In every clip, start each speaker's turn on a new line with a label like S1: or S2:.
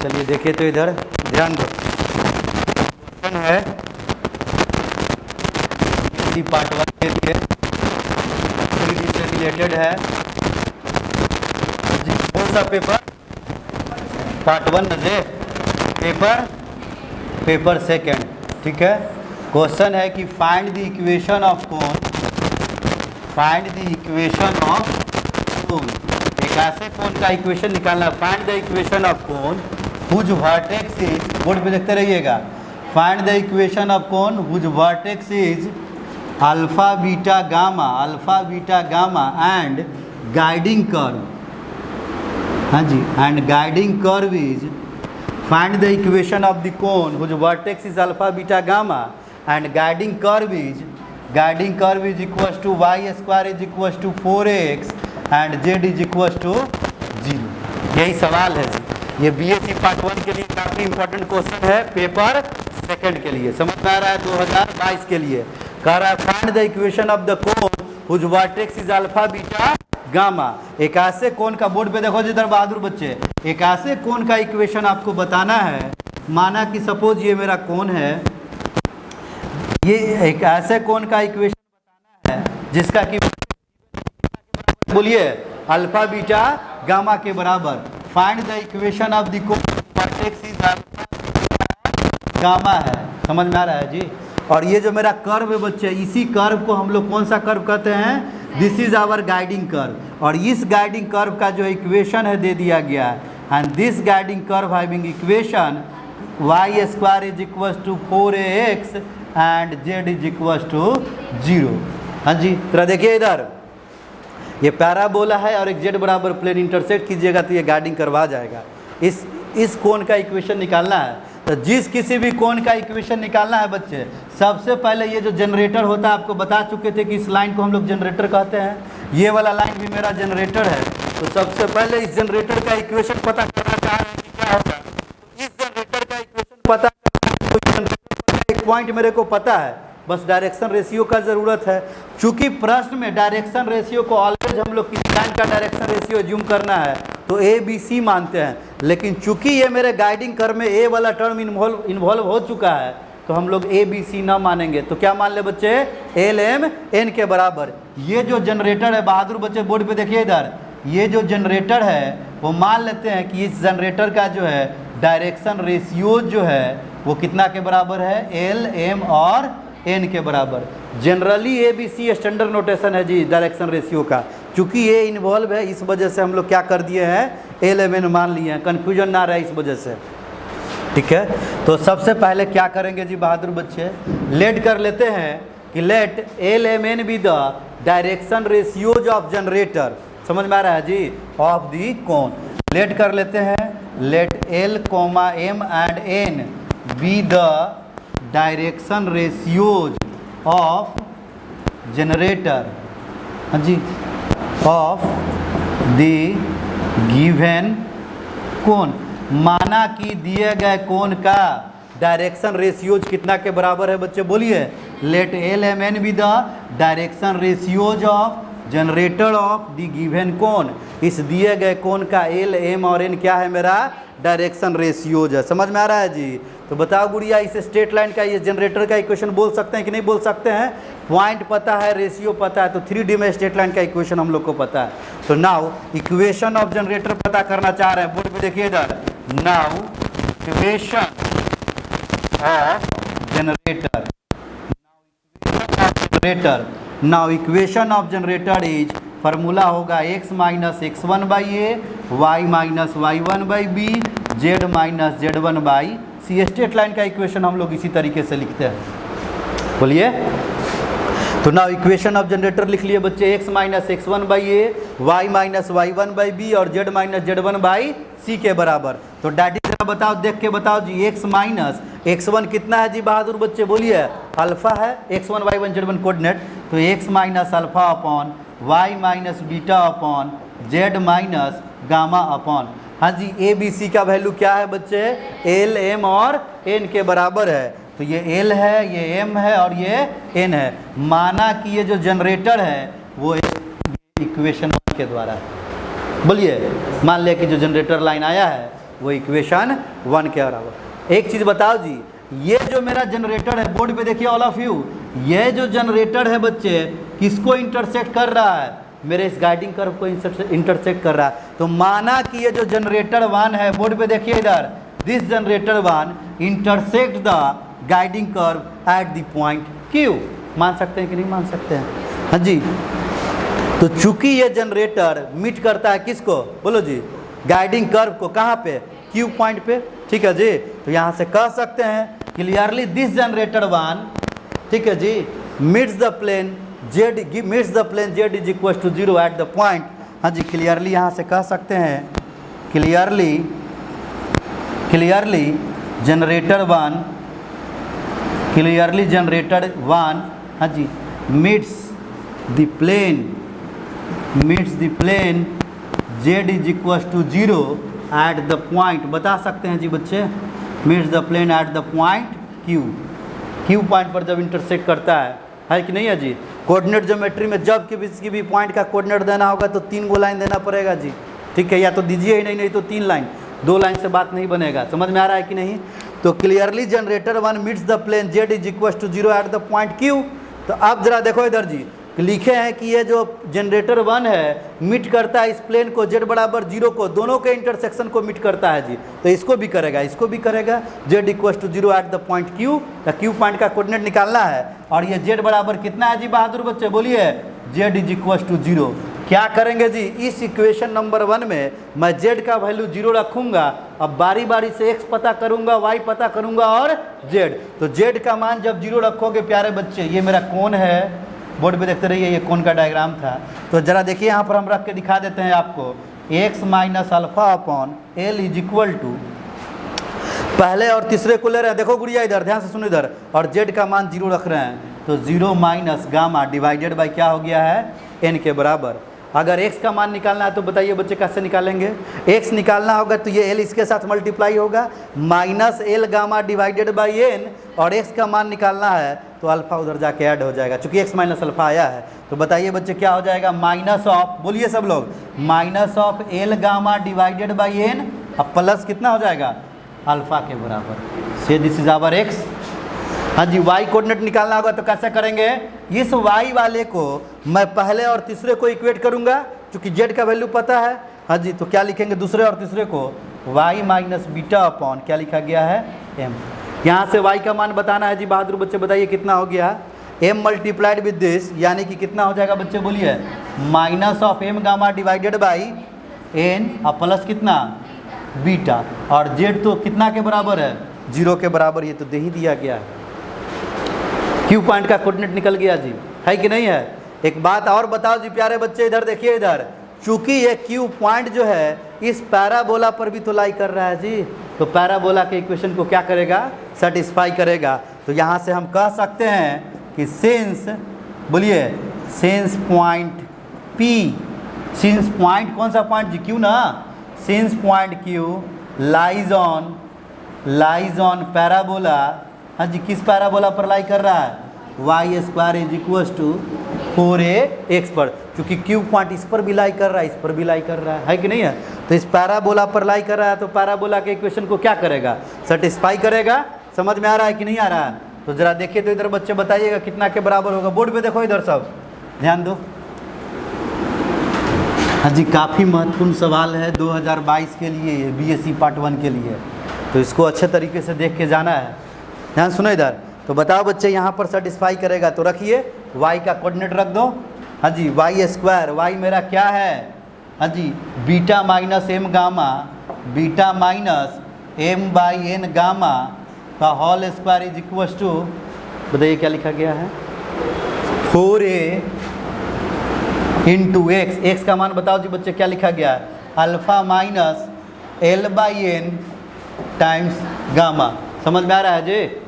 S1: चलिए देखिए तो इधर ध्यान दो, क्वेश्चन है इसी पार्ट 1 के लिए, से रिलेटेड है। कौन सा पेपर? पार्ट 1 से पेपर सेकेंड, ठीक है। क्वेश्चन है कि find the equation of cone, find the equation of cone, एक ऐसे कोन का इक्वेशन निकालना। Find the equation of cone whose vertex is, board पे देखते रहिएगा, find the equation of cone whose vertex is alpha beta gamma and guiding curve, हाँ जी, and guiding curve is, find the equation of the cone whose vertex is alpha beta gamma and guiding curve is equals to Y square is equals to 4x and Z is equals to 0। यही सवाल है जी, ये BSc part 1 के लिए काफ़ी important question है, paper second के लिए, समझ में आ रहा है, 2022 के लिए। कह रहा है find the equation of the cone whose vertex is alpha beta gamma. एक ऐसे कोन का, बोर्ड पे देखो जिधर बहादुर बच्चे, एक ऐसे कोन का इक्वेशन आपको बताना है। माना कि सपोज ये मेरा कोन है, ये एक ऐसे कोन का इक्वेशन बताना है जिसका कि बोलिए अल्फा बीटा गामा के बराबर। Find the equation of the cone vertex is alpha gamma है, समझ में आ रहा है जी। और ये जो मेरा कर्व है बच्चे, इसी कर्व को हम लोग कौन सा कर्व कहते हैं? This is our guiding curve. और इस गाइडिंग कर्व का जो इक्वेशन है दे दिया गया है, and this guiding curve having equation Y square is equals to 4ax and Z is equals to 0। हाँ जी, तरह देखिए इधर, ये पैराबोला है और एक जेड बराबर प्लेन इंटरसेक्ट कीजिएगा तो ये गाइडिंग कर्व आ जाएगा। इस कोण का इक्वेशन निकालना है। तो जिस किसी भी कोण का इक्वेशन निकालना है बच्चे, सबसे पहले ये जो जनरेटर होता है, आपको बता चुके थे कि इस लाइन को हम लोग जनरेटर कहते हैं। ये वाला लाइन भी मेरा जनरेटर है। तो सबसे पहले इस जनरेटर का इक्वेशन पता करना चाह रहे हैं कि क्या होगा। तो इस जनरेटर का इक्वेशन पता करना, एक पॉइंट मेरे को पता है, बस डायरेक्शन रेशियो का ज़रूरत है। चूंकि प्रश्न में डायरेक्शन रेशियो को ऑलवेज हम लोग किसी लाइन का डायरेक्शन रेशियो ज्यूम करना है तो ए बी सी मानते हैं, लेकिन चूंकि ये मेरे गाइडिंग कर्व में ए वाला टर्म इन्वॉल्व हो चुका है तो हम लोग ए बी सी ना मानेंगे। तो क्या मान ले बच्चे? एल एम एन के बराबर। ये जो जनरेटर है बहादुर बच्चे, बोर्ड पे देखिए इधर, ये जो जनरेटर है वो मान लेते हैं कि इस जनरेटर का जो है डायरेक्शन रेशियो जो है वो कितना के बराबर है? एल एम और एन के बराबर। Generally A B C standard notation है जी डायरेक्शन रेशियो का। चूंकि ये इन्वॉल्व है इस वजह से हम लोग क्या कर दिए हैं? एल एम एन मान लिए हैं, कन्फ्यूजन ना रहे इस वजह से, ठीक है। तो सबसे पहले क्या करेंगे जी बहादुर बच्चे, लेट कर लेते हैं कि let L M N be the direction ratios of generator, समझ में आ रहा है जी, ऑफ दी कोन। लेट कर लेते हैं, let L comma M and N be the direction ratios of generator, हाँ जी, ऑफ द गिवन कोन। माना कि दिए गए कोन का डायरेक्शन रेशियोज कितना के बराबर है बच्चे? बोलिए, let L M N be the direction ratios of generator of the given cone. इस दिए गए कोन का एल एम और एन क्या है? मेरा डायरेक्शन रेशियोज है। समझ में आ रहा है जी? तो बताओ गुड़िया, इस स्ट्रेट लाइन का, ये जनरेटर का इक्वेशन बोल सकते हैं कि नहीं बोल सकते हैं? पॉइंट पता है, रेशियो पता है, तो 3D में स्ट्रेट लाइन का इक्वेशन हम लोग को पता है। तो नाउ इक्वेशन ऑफ जनरेटर पता करना चाह रहे हैं, बोर्ड पे देखिए इधर, now equation of generator, now equation of generator is, formula होगा x minus x1 by A, y minus y1 by B, z minus z1 by C. Straight line का इक्वेशन हम लोग इसी तरीके से लिखते हैं, बोलिए। तो नाउ इक्वेशन ऑफ जनरेटर लिख लिए बच्चे, x minus x1 by A, y minus y1 by B और z minus z1 by C के बराबर। तो डैडी जरा बताओ, देख के बताओ जी, x माइनस x1 कितना है जी बहादुर बच्चे? बोलिए, अल्फा है, x1 y1 z1 कोऑर्डिनेट, तो x minus alpha upon y minus beta upon z minus gamma upon, हाँ जी, ए बी सी का वैल्यू क्या है बच्चे? एल एम और एन के बराबर है। तो ये एल है, ये एम है और ये एन है। माना कि ये जो जनरेटर है वो इक्वेशन के द्वारा है। बोलिए, मान लिया कि जो जनरेटर लाइन आया है वो इक्वेशन 1 के बराबर। एक चीज़ बताओ जी, ये जो मेरा जनरेटर है, बोर्ड पे देखिए ऑल ऑफ यू, ये जो जनरेटर है बच्चे किसको इंटरसेक्ट कर रहा है? मेरे इस गाइडिंग कर्व को इंटरसेक्ट कर रहा है। तो माना कि ये जो जनरेटर 1 है, बोर्ड पे देखिए इधर, this generator 1 intersect the guiding curve at the point Q। मान सकते हैं कि नहीं मान सकते हैं? हाँ जी। तो चूंकि ये जनरेटर मीट करता है किसको, बोलो जी, गाइडिंग कर्व को, कहाँ पे? Q पॉइंट पे, ठीक है जी। तो यहाँ से कह सकते हैं क्लियरली दिस जनरेटर 1, ठीक है जी, meets the plane Z is equal to 0 at the point. हाँ जी, क्लियरली यहाँ से कह सकते हैं क्लियरली जनरेटर 1, हाँ जी, meets the plane Z is equal to 0 at the point. बता सकते हैं जी बच्चे, meets the plane at the point Q point पर जब इंटरसेक्ट करता है कि नहीं है जी। कोऑर्डिनेट ज्योमेट्री में जब किसी भी पॉइंट का कोऑर्डिनेट देना होगा तो 3 गो लाइन देना पड़ेगा जी, ठीक है, या तो दीजिए ही नहीं तो 3 लाइन, 2 लाइन से बात नहीं बनेगा। समझ में आ रहा है कि नहीं? तो clearly generator 1 meets the plane Z is equal to 0 at the point Q। तो अब जरा देखो इधर जी, लिखे हैं कि ये जो जनरेटर 1 है मीट करता है इस प्लेन को Z बराबर 0 को, दोनों के इंटरसेक्शन को मीट करता है जी। तो इसको भी करेगा Z equal to 0 at the point Q। तो Q पॉइंट का कोऑर्डिनेट निकालना है और ये Z बराबर कितना है जी बहादुर बच्चे, बोलिए? Z is equal to 0। क्या करेंगे जी, इस इक्वेशन नंबर 1 में मैं Z का वैल्यू 0 रखूंगा, अब बारी बारी से X पता करूंगा, Y पता करूंगा और Z। तो Z का मान जब 0 रखोगे प्यारे बच्चे, ये मेरा कोण है, बोर्ड पे देखते रहिए, ये कोण का डायग्राम था। तो जरा देखिए यहाँ पर हम रख के दिखा देते हैं आपको, x minus alpha upon L is equal to, पहले और तीसरे को ले रहे हैं, देखो गुड़िया इधर ध्यान से सुनो इधर, और Z का मान 0 रख रहे हैं, तो 0 माइनस गामा डिवाइडेड बाई क्या हो गया है? n के बराबर। अगर x का मान निकालना है तो बताइए बच्चे कैसे निकालेंगे? x निकालना होगा तो ये l इसके साथ मल्टीप्लाई होगा, minus l gamma divided by n, और x का मान निकालना है तो अल्फा उधर जाके ऐड हो जाएगा, चूंकि x माइनस अल्फा आया है। तो बताइए बच्चे क्या हो जाएगा? माइनस ऑफ, बोलिए सब लोग, minus of l gamma divided by n, अब प्लस कितना हो जाएगा? अल्फा के बराबर। से दिस इज आवर x। हाँ जी, y कोऑर्डिनेट निकालना होगा तो कैसे करेंगे? इस y वाले को मैं पहले और तीसरे को इक्वेट करूंगा, चूंकि z का वैल्यू पता है। हाँ जी, तो क्या लिखेंगे दूसरे और तीसरे को? y माइनस बीटा अपॉन क्या लिखा गया है? m। यहाँ से y का मान बताना है जी बहादुर बच्चे, बताइए कितना हो गया? m मल्टीप्लाइड विद दिस, यानी कि कितना हो जाएगा बच्चे, बोलिए? Minus of m gamma divided by n और प्लस कितना? बीटा, और z तो कितना के बराबर है? 0 के बराबर, ये तो दे ही दिया गया है। Q पॉइंट का कोऑर्डिनेट निकल गया जी, है कि नहीं है? एक बात और बताओ जी प्यारे बच्चे, इधर देखिए इधर, चूंकि ये Q पॉइंट जो है इस पैराबोला पर भी तो लाई कर रहा है जी, तो पैराबोला के इक्वेशन को क्या करेगा? सेटिस्फाई करेगा। तो यहाँ से हम कह सकते हैं कि सिंस, बोलिए, since point P, since point कौन सा पॉइंट जी? Q ना, since point Q lies on parabola. हाँ जी, किस पैराबोला पर लाई कर रहा है? y square is equal to 4ax पर, क्योंकि Q पॉइंट इस पर भी लाई कर रहा है, इस पर भी लाई कर रहा है कि नहीं है? तो इस पैराबोला पर लाई कर रहा है, तो पैराबोला के इक्वेशन को क्या करेगा? सेटिस्फाई करेगा। समझ में आ रहा है कि नहीं आ रहा है? तो जरा देखिए तो इधर बच्चे बताइएगा कितना के बराबर होगा। बोर्ड पे देखो इधर, सब ध्यान दो। हाँ जी, काफ़ी महत्वपूर्ण सवाल है 2022 के लिए, BSc पार्ट 1 के लिए, तो इसको अच्छे तरीके से देख के जाना है। ध्यान सुनो इधर, तो बताओ बच्चे यहाँ पर सेटिस्फाई करेगा तो रखिए, y का कोऑर्डिनेट रख दो। हाँ जी, y स्क्वायर, y मेरा क्या है? हाँ जी, beta minus m gamma, beta minus m by n gamma का whole square is equal to, बताइए क्या लिखा गया है? 4a इंटू एक्स, एक्स का मान बताओ जी बच्चे क्या लिखा गया है? Alpha minus l by n times gamma. समझ में आ रहा है जी?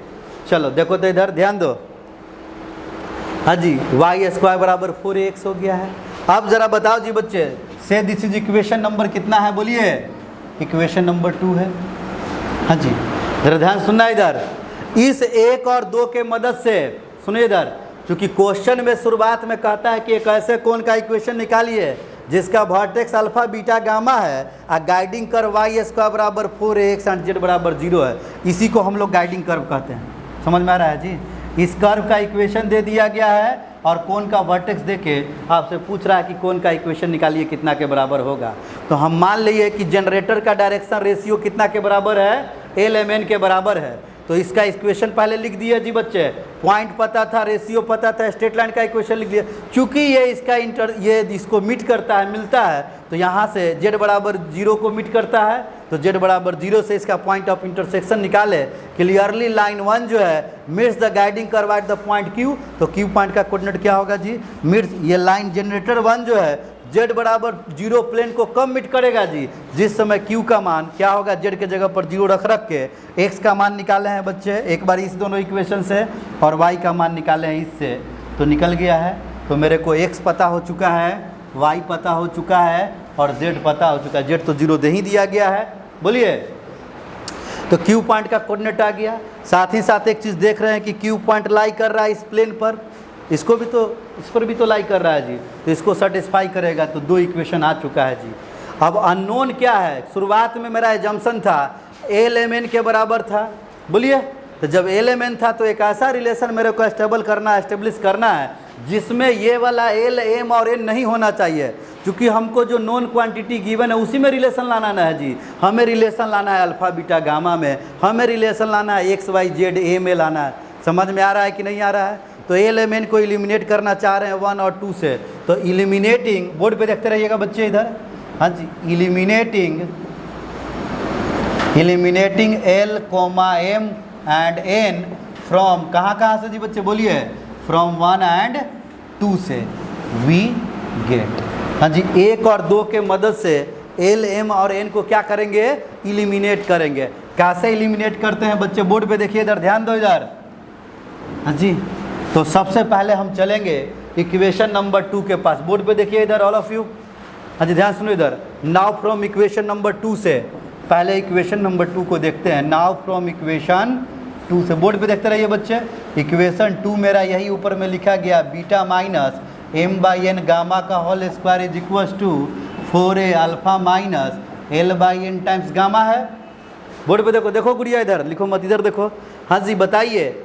S1: चलो देखो तो इधर ध्यान दो। हाँ जी, y स्क्वायर बराबर 4ax हो गया है। अब जरा बताओ जी बच्चे, से दिस इज इक्वेशन नंबर कितना है? बोलिए, इक्वेशन नंबर 2 है। हाँ जी, जरा ध्यान सुनना इधर, इस 1 और 2 के मदद से सुनिए इधर, क्योंकि क्वेश्चन में शुरुआत में कहता है कि एक ऐसे कोण का इक्वेशन निकालिए जिसका वर्टेक्स अल्फा बीटा गामा है और गाइडिंग कर्व वाई स्क्वायर बराबर 4ax एंड जेड बराबर 0 है, इसी को हम लोग गाइडिंग कर्व कहते हैं। समझ में आ रहा है जी। इस कर्व का इक्वेशन दे दिया गया है और कोण का वर्टेक्स देके आपसे पूछ रहा है कि कोण का इक्वेशन निकालिए कितना के बराबर होगा। तो हम मान लिए कि जनरेटर का डायरेक्शन रेशियो कितना के बराबर है, LMN के बराबर है। तो इसका इक्वेशन पहले लिख दिया जी बच्चे, पॉइंट पता था, रेशियो पता था, स्ट्रेट लाइन का इक्वेशन लिख दिया। चूंकि ये इसका ये इसको मीट करता है, मिलता है, तो यहाँ से z बराबर 0 को मीट करता है, तो z बराबर 0 से इसका पॉइंट ऑफ इंटरसेक्शन निकाले। क्लियरली लाइन 1 जो है meets the guiding curve at the point Q, तो Q पॉइंट का कोऑर्डिनेट क्या होगा जी, मीट्स ये लाइन जनरेटर 1 जो है z बराबर 0 प्लेन को कब मीट करेगा जी, जिस समय Q का मान क्या होगा, z के जगह पर 0 रख के x का मान निकाले हैं बच्चे एक बार इस दोनों इक्वेशन से, और y का मान निकाले हैं इससे, तो निकल गया है। तो मेरे को x पता हो चुका है, y पता हो चुका है और z पता हो चुका है। z तो 0 दे ही दिया गया है, बोलिए। तो Q पॉइंट का कोऑर्डिनेट आ गया। साथ ही साथ एक चीज़ देख रहे हैं कि Q पॉइंट लाई कर रहा है इस प्लेन पर, इसको भी तो, इस पर भी तो लाई कर रहा है जी, तो इसको सेटिस्फाई करेगा। तो 2 इक्वेशन आ चुका है जी। अब अननोन क्या है, शुरुआत में मेरा एजम्पशन था LMN के बराबर था, बोलिए। तो जब LMN था तो एक ऐसा रिलेशन मेरे को एस्टेब्लिश करना है जिसमें ये वाला L, M और N नहीं होना चाहिए, क्योंकि हमको जो नॉन क्वांटिटी गिवन है उसी में रिलेशन लाना है जी। हमें रिलेशन लाना है अल्फा बीटा गामा में, हमें रिलेशन लाना है x y z a में लाना है। समझ में आ रहा है कि नहीं आ रहा है। तो LMN को एलिमिनेट करना चाह रहे हैं 1 और 2 से, तो एलिमिनेटिंग, बोर्ड पे देखते रहिएगा बच्चे इधर, हाँ जी, eliminating L, M and N from कहाँ से जी बच्चे, बोलिए, फ्रॉम 1 एंड 2 से वी गेट, हाँ जी, 1 और 2 के मदद से L, M और N को क्या करेंगे, एलिमिनेट करेंगे। कैसे एलिमिनेट करते हैं बच्चे, बोर्ड पे देखिए इधर, ध्यान दो इधर, हाँ जी। तो सबसे पहले हम चलेंगे इक्वेशन नंबर 2 के पास, बोर्ड पे देखिए इधर ऑल ऑफ यू, हाँ जी, ध्यान सुनो इधर। नाउ फ्रॉम इक्वेशन नंबर 2 से, पहले इक्वेशन नंबर 2 को देखते हैं। नाउ फ्रॉम इक्वेशन 2 से, बोर्ड पे देखते रहिए बच्चे। इक्वेशन 2 मेरा यही ऊपर में लिखा गया, बीटा माइनस m/n गामा का whole square is equals to 4a alpha minus l/n times gamma है। बोर्ड पे देखो, देखो गुड़िया इधर लिखो मत, इधर देखो, हाँ जी, बताइए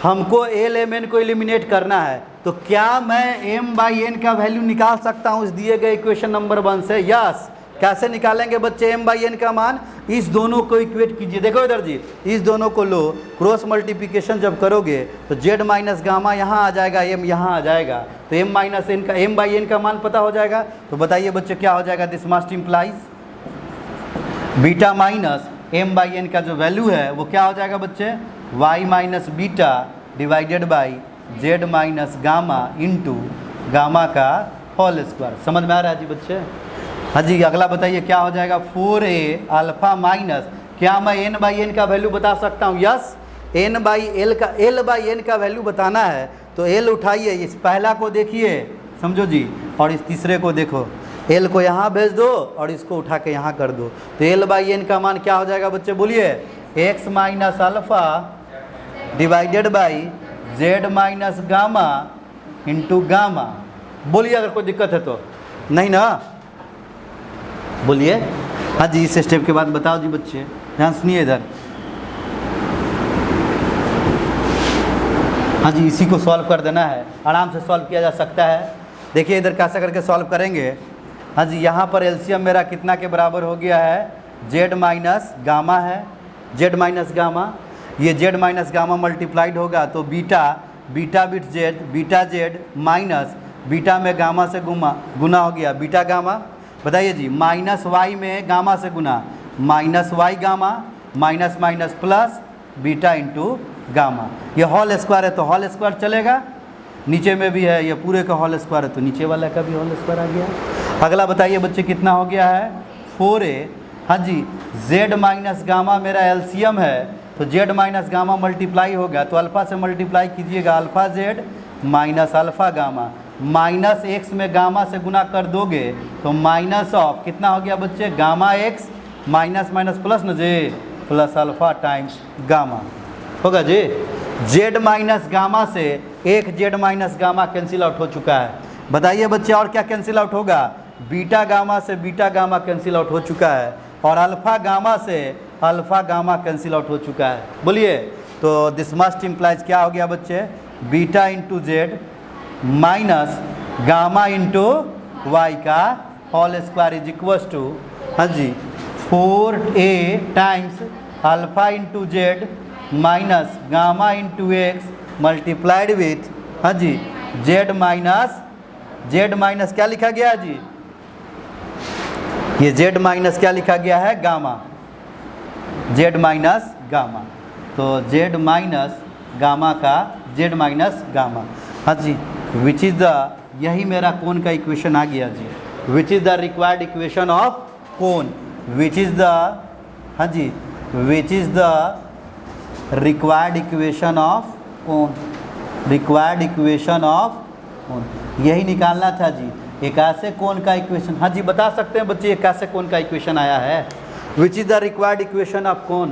S1: हमको LMN को एलिमिनेट करना है, तो क्या मैं m/n का वैल्यू निकाल सकता हूँ इस दिए गए इक्वेशन नंबर 1 से? यस। कैसे निकालेंगे बच्चे m/n का मान, इस दोनों को इक्वेट कीजिए, देखो इधर जी, इस दोनों को लो, क्रॉस मल्टीप्लिकेशन जब करोगे तो z माइनस गामा यहाँ आ जाएगा, m यहाँ आ जाएगा, तो m/n का मान पता हो जाएगा। तो बताइए बच्चे क्या हो जाएगा, this must implies beta minus m/n का जो वैल्यू है वो क्या हो जाएगा बच्चे, y minus beta divided by z minus gamma into gamma का होल स्क्वायर। समझ में आ रहा है जी बच्चे, हाँ जी। अगला बताइए क्या हो जाएगा, 4a अल्फा माइनस, क्या मैं n/n का वैल्यू बता सकता हूँ? यस, l/n का वैल्यू बताना है तो l उठाइए, इस पहला को देखिए, समझो जी, और इस तीसरे को देखो, l को यहाँ भेज दो और इसको उठा के यहाँ कर दो, तो l/n का मान क्या हो जाएगा बच्चे, बोलिए, x minus alpha divided by z minus gamma into gamma. बोलिए अगर कोई दिक्कत है तो, नहीं ना, बोलिए, हाँ जी। इस स्टेप के बाद बताओ जी बच्चे, ध्यान सुनिए इधर, हाँ जी, इसी को सॉल्व कर देना है, आराम से सॉल्व किया जा सकता है। देखिए इधर कैसे करके सॉल्व करेंगे, हाँ जी। यहाँ पर एलसीएम मेरा कितना के बराबर हो गया है, z माइनस गामा है, z माइनस गामा, ये z माइनस गामा मल्टीप्लाइड होगा तो बीटा z माइनस बीटा में गामा से गुना हो गया, बीटा गामा, बताइए जी, माइनस y में गामा से गुना, minus y gamma, minus minus plus beta into gamma. ये होल स्क्वायर है तो होल स्क्वायर चलेगा, नीचे में भी है ये पूरे का होल स्क्वायर है तो नीचे वाला का भी होल स्क्वायर आ गया। अगला बताइए बच्चे कितना हो गया है, 4a, हाँ जी, z माइनस गामा मेरा एलसीएम है तो z माइनस गामा मल्टीप्लाई होगा, तो अल्फ़ा से मल्टीप्लाई कीजिएगा, alpha z minus alpha gamma, minus x में गामा से गुना कर दोगे तो माइनस ऑफ कितना हो गया बच्चे, gamma x minus minus plus न जे, प्लस अल्फ़ा टाइम्स गामा होगा जी। z माइनस गामा से एक z minus gamma cancel out हो चुका है। बताइए बच्चे और क्या कैंसिल आउट होगा, बीटा गामा से बीटा गामा कैंसिल आउट हो चुका है और अल्फा गामा से अल्फा गामा कैंसिल आउट हो चुका है। बोलिए, तो दिस मस्ट इम्प्लाइज क्या हो गया बच्चे, beta into Z minus gamma into Y का whole square is equals to, हाँ जी, 4a times alpha into Z minus gamma into X multiplied with, हाँ जी, जेड माइनस क्या लिखा गया जी, ये जेड माइनस क्या लिखा गया है, गामा, जेड माइनस गामा, तो जेड माइनस गामा का जेड माइनस गामा, हाँ जी, विच इज़ द, यही मेरा कोण का इक्वेशन आ गया जी, which is the required equation of cone, which is the, हाँ जी, which is the required equation of cone, required equation of cone, यही निकालना था जी, एक ऐसे कोण का इक्वेशन, हाँ जी बता सकते हैं बच्चे एक ऐसे कोण का इक्वेशन आया है, विच is the required equation of कोण,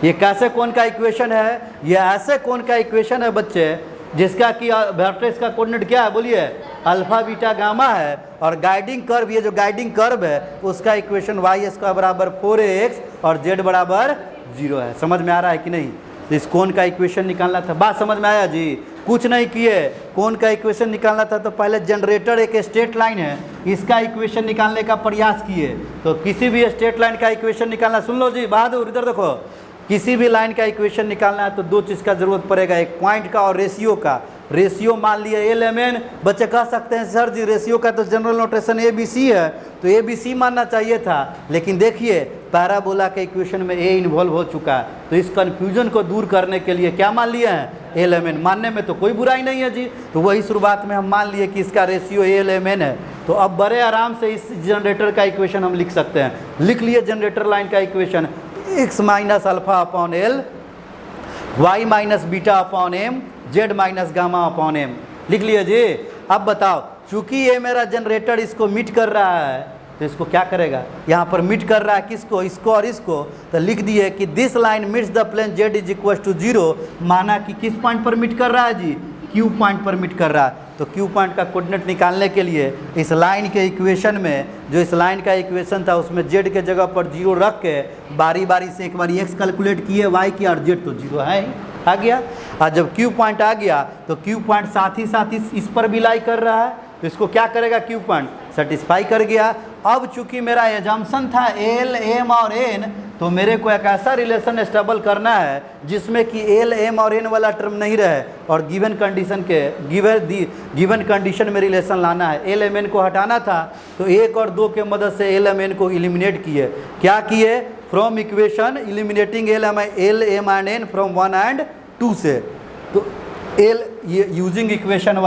S1: ये कैसे कोण का इक्वेशन है, ये ऐसे कोण का इक्वेशन है बच्चे जिसका कि वर्टेक्स का कोऑर्डिनेट क्या है, बोलिए, अल्फा बीटा गामा है, और गाइडिंग कर्व, ये जो गाइडिंग कर्व है उसका इक्वेशन वाई स्क्वायर बराबर 4ax और जेड बराबर 0 है। समझ में आ रहा है कि नहीं, इस कोण का इक्वेशन निकालना था, बात समझ में आया जी, कुछ नहीं किए, कोण का इक्वेशन निकालना था तो पहले जनरेटर एक स्ट्रेट लाइन है, इसका इक्वेशन निकालने का प्रयास किए, तो किसी भी स्ट्रेट लाइन का इक्वेशन निकालना, सुन लो जी बहादुर इधर देखो, किसी भी लाइन का इक्वेशन निकालना है तो दो चीज़ का जरूरत पड़ेगा, एक पॉइंट का और रेशियो का। रेशियो मान लिए एल एम एन, बच्चे कह सकते हैं सर जी रेशियो का तो general notation A B C है, तो ए बी सी मानना चाहिए था, लेकिन देखिए पैराबोला के इक्वेशन में ए इन्वॉल्व हो चुका है, तो इस कन्फ्यूजन को दूर करने के लिए क्या मान लिए हैं, एल एम एन, मानने में तो कोई बुराई नहीं है जी, तो वही शुरुआत में हम मान लिए कि इसका रेशियो एल एम एन है, तो अब बड़े आराम से इस जनरेटर का इक्वेशन हम लिख सकते हैं, लिख लिए जनरेटर लाइन का equation, x minus alpha upon L, y minus beta upon M, z minus gamma upon M, लिख लिए जी। अब बताओ, चूंकि ये मेरा जनरेटर इसको मीट कर रहा है तो इसको क्या करेगा, यहाँ पर मीट कर रहा है किसको, इसको और इसको, तो लिख दिए कि this line meets the plane z is equal to 0, माना कि किस पॉइंट पर मीट कर रहा है जी, Q पॉइंट पर मीट कर रहा है, तो Q पॉइंट का कोऑर्डिनेट निकालने के लिए इस लाइन के इक्वेशन में, जो इस लाइन का इक्वेशन था उसमें z के जगह पर 0 रख के बारी बारी से एक बार x कैलकुलेट किए, y की, और z तो 0 है ही, आ गया। और जब Q पॉइंट आ गया तो Q पॉइंट साथ ही साथ इस पर भी लाई कर रहा है, तो इसको क्या करेगा, Q पॉइंट सेटिस्फाई कर गया। अब चूंकि मेरा एजम्पशन था एल एम और एन, तो मेरे को एक ऐसा रिलेशन एस्टेबल करना है जिसमें कि एल एम और एन वाला टर्म नहीं रहे, और गिवन कंडीशन के गिवन कंडीशन में रिलेशन लाना है। एल एम एन को हटाना था तो 1 और 2 के मदद से एल एम एन को एलिमिनेट किए, क्या किए, from equation eliminating L M and N from 1 and 2 से, तो एल यूजिंग इक्वेशन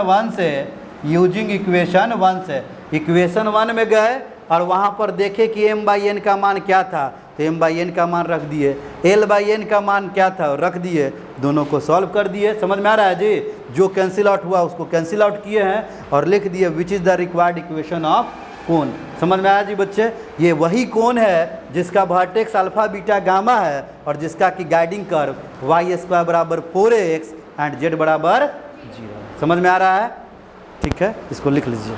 S1: 1 से, यूजिंग इक्वेशन 1 से इक्वेशन 1 में गए और वहाँ पर देखे कि m बाई एन का मान क्या था, तो m बाई एन का मान रख दिए, l बाई एन का मान क्या था रख दिए, दोनों को सॉल्व कर दिए। समझ में आ रहा है जी, जो कैंसिल आउट हुआ उसको कैंसिल आउट किए हैं और लिख दिए विच is the required equation of कोण। समझ में आया जी बच्चे, ये वही कोण है जिसका वर्टेक्स अल्फा बीटा गामा है और जिसका कि गाइडिंग कर्व वाई स्क्वायर बराबर 4ax एंड जेड बराबर 0। समझ में आ रहा है, ठीक है, इसको लिख लीजिए।